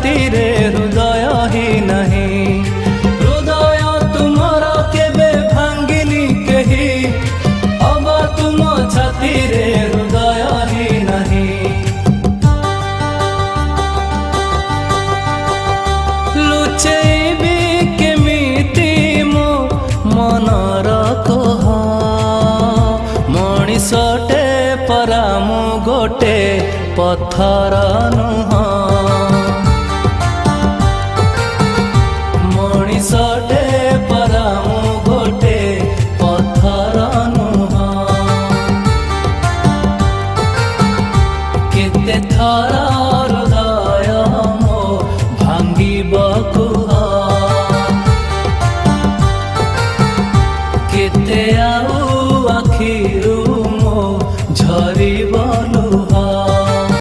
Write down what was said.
छाती रे हृदय ही नहीं। हृदय तुमर केबे भांगिनी कही, अब तुम छाती रे हृदय ही नहीं। लुचेबी केमिति मो मनर कह, मଣିଷଟେ परा मु गोटे पत्थर नुह। मଣିଷଟେ परा मु गोटे पत्थर नुह। केते थर हृदय मो भांगिब कुह, केते